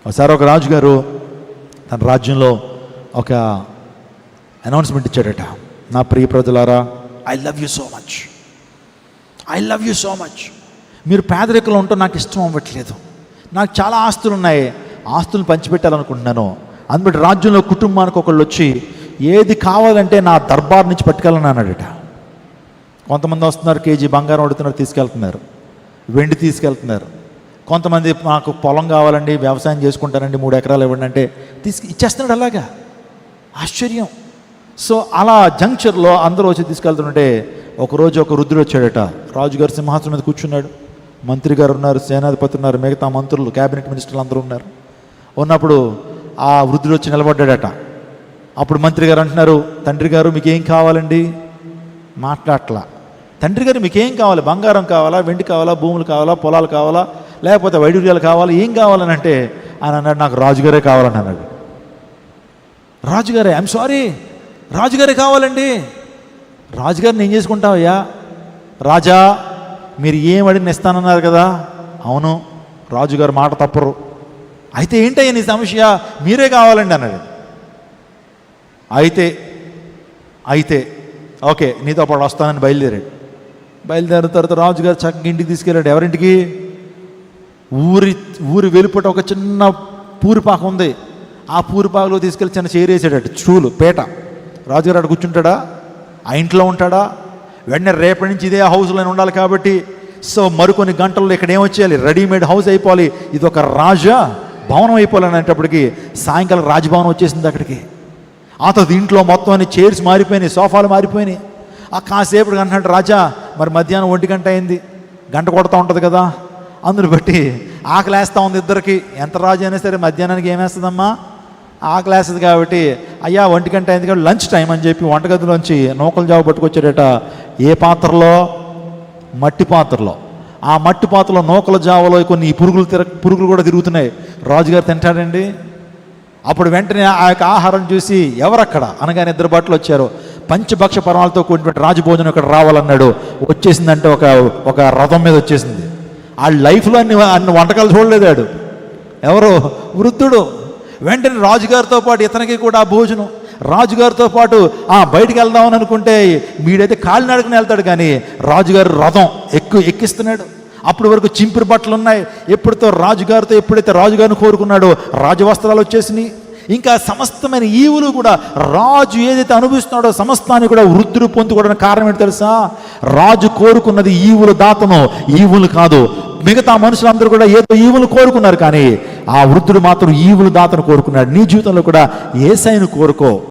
ఒకసారి ఒక రాజుగారు తన రాజ్యంలో ఒక అనౌన్స్మెంట్ ఇచ్చాడట. నా ప్రియ ప్రజలారా, I love you so much, I love you so much. మీరు పేదరికంలో ఉంటూ నాకు ఇష్టం అవ్వట్లేదు. నాకు చాలా ఆస్తులు ఉన్నాయి, ఆస్తులు పంచిపెట్టాలనుకుంటున్నాను. అందుబట్టి రాజ్యంలో కుటుంబానికి ఒకళ్ళు వచ్చి ఏది కావాలంటే నా దర్బార్ నుంచి పట్టుకెళ్ళని అన్నాడట. కొంతమంది వస్తున్నారు, కేజీ బంగారం అడుగుతున్నారు, తీసుకెళ్తున్నారు. వెండి తీసుకెళ్తున్నారు. కొంతమంది నాకు పొలం కావాలండి, వ్యవసాయం చేసుకుంటానండి, 3 ఎకరాలు ఇవ్వండి అంటే ఇచ్చేస్తున్నాడు. అలాగా ఆశ్చర్యం. సో అలా జంక్షన్లో అందరూ వచ్చి తీసుకెళ్తుంటే ఒకరోజు ఒక వృద్ధుడు వచ్చాడట. రాజుగారు సింహాసనం మీద కూర్చున్నాడు. మంత్రి గారు ఉన్నారు, సేనాధిపతి ఉన్నారు, మిగతా మంత్రులు, క్యాబినెట్ మినిస్టర్లు అందరూ ఉన్నారు. ఉన్నప్పుడు ఆ వృద్ధుడు వచ్చి నిలబడ్డాడట. అప్పుడు మంత్రి గారు అంటున్నారు, తండ్రి గారు మీకేం కావాలండి? మాట్లాడట్లా. తండ్రి గారు మీకేం కావాలి? బంగారం కావాలా, వెండి కావాలా, భూములు కావాలా, పొలాలు కావాలా, లేకపోతే వైడూర్యాలు కావాలా, ఏం కావాలని అంటే ఆయన అన్నాడు, నాకు రాజుగారే కావాలని అన్నాడు. రాజుగారే? ఐఎమ్ సారీ, రాజుగారే కావాలండి. రాజుగారిని ఏం చేసుకుంటావయ్యా? రాజా మీరు ఏం అడిగిన ఇస్తానన్నారు కదా. అవును, రాజుగారు మాట తప్పరు. అయితే ఏంటయ్యా నీ సమస్య? మీరే కావాలండి అన్నాడు. అయితే ఓకే నీతో పాటు వస్తానని బయలుదేరాడు. బయలుదేరిన తర్వాత రాజుగారు చక్కగా ఇంటికి తీసుకెళ్ళాడు. ఎవరింటికి? ఊరి వెలుపట ఒక చిన్న పూరిపాక ఉంది. ఆ పూరిపాకలో తీసుకెళ్ళి చిన్న చేరేసాడట, స్టూలు, పీట. రాజుగారు అక్కడ కూర్చుంటాడా? ఆ ఇంట్లో ఉంటాడా? వెంటనే రేపటి నుంచి ఇదే హౌస్లో ఉండాలి కాబట్టి సో మరికొన్ని గంటల్లో ఇక్కడ ఏమొచ్చేయాలి? రెడీమేడ్ హౌస్ అయిపోవాలి. ఇది ఒక రాజా భవనం అయిపోవాలి అనేటప్పటికి సాయంకాలం రాజభవనం వచ్చేసింది అక్కడికి. ఆ తర్వాత ఇంట్లో మొత్తం అన్ని చైర్స్ మారిపోయినాయి, సోఫాలు మారిపోయినాయి. ఆ కాసేపటి అంటున్నాడు, రాజా మరి మధ్యాహ్నం 1 గంట అయింది, గంట కొడతా ఉంటుంది కదా, అందుని బట్టి ఆకలేస్తూ ఉంది ఇద్దరికి. ఎంత రాజు అయినా సరే మధ్యాహ్నానికి ఏమేస్తుందమ్మా? ఆకలేస్తుంది కాబట్టి అయ్యా 1 గంట అయింది కాబట్టి లంచ్ టైం అని చెప్పి వంటగదిలోంచి నూకల జావ పట్టుకొచ్చాడట. ఏ పాత్రలో? మట్టి పాత్రలో. ఆ మట్టి పాత్రలో నూకల జావలో కొన్ని పురుగులు కూడా తిరుగుతున్నాయి. రాజుగారు తింటాడండి? అప్పుడు వెంటనే ఆ యొక్క ఆహారం చూసి ఎవరక్కడ అనగానే 2 భటులు వచ్చారు. పంచభక్ష పరమాలతో కూడినటువంటి రాజభోజనం ఇక్కడ రావాలన్నాడు. వచ్చేసిందంటే ఒక రథం మీద వచ్చేసింది. ఆ లైఫ్లో అన్ని వంటకాలు చూడలేదాడు. ఎవరు? వృద్ధుడు. వెంటనే రాజుగారితో పాటు ఇతనికి కూడా భోజనం. రాజుగారితో పాటు బయటికి వెళ్దామని అనుకుంటే వీడైతే కాలినడకని వెళ్తాడు, కానీ రాజుగారు రథం ఎక్కిస్తున్నాడు. అప్పటి వరకు చింపిరి బట్టలు ఉన్నాయి. ఎప్పుడైతే రాజుగారిని కోరుకున్నాడో రాజవస్త్రాలు వచ్చేసినాయి. ఇంకా సమస్తమైన ఈవులు కూడా రాజు ఏదైతే అనుభవిస్తున్నాడో సమస్తాన్ని కూడా వృద్ధుడు పొందుకోవడానికి కారణం ఏంటి తెలుసా? రాజు కోరుకున్నది ఈవుల దాతను, ఈవులు కాదు. మిగతా మనుషులందరూ కూడా ఏదో ఈవులు కోరుకున్నారు, కానీ ఆ వృద్ధుడు మాత్రం ఈవుల దాతను కోరుకున్నాడు. నీ జీవితంలో కూడా యేసయ్యను కోరుకో.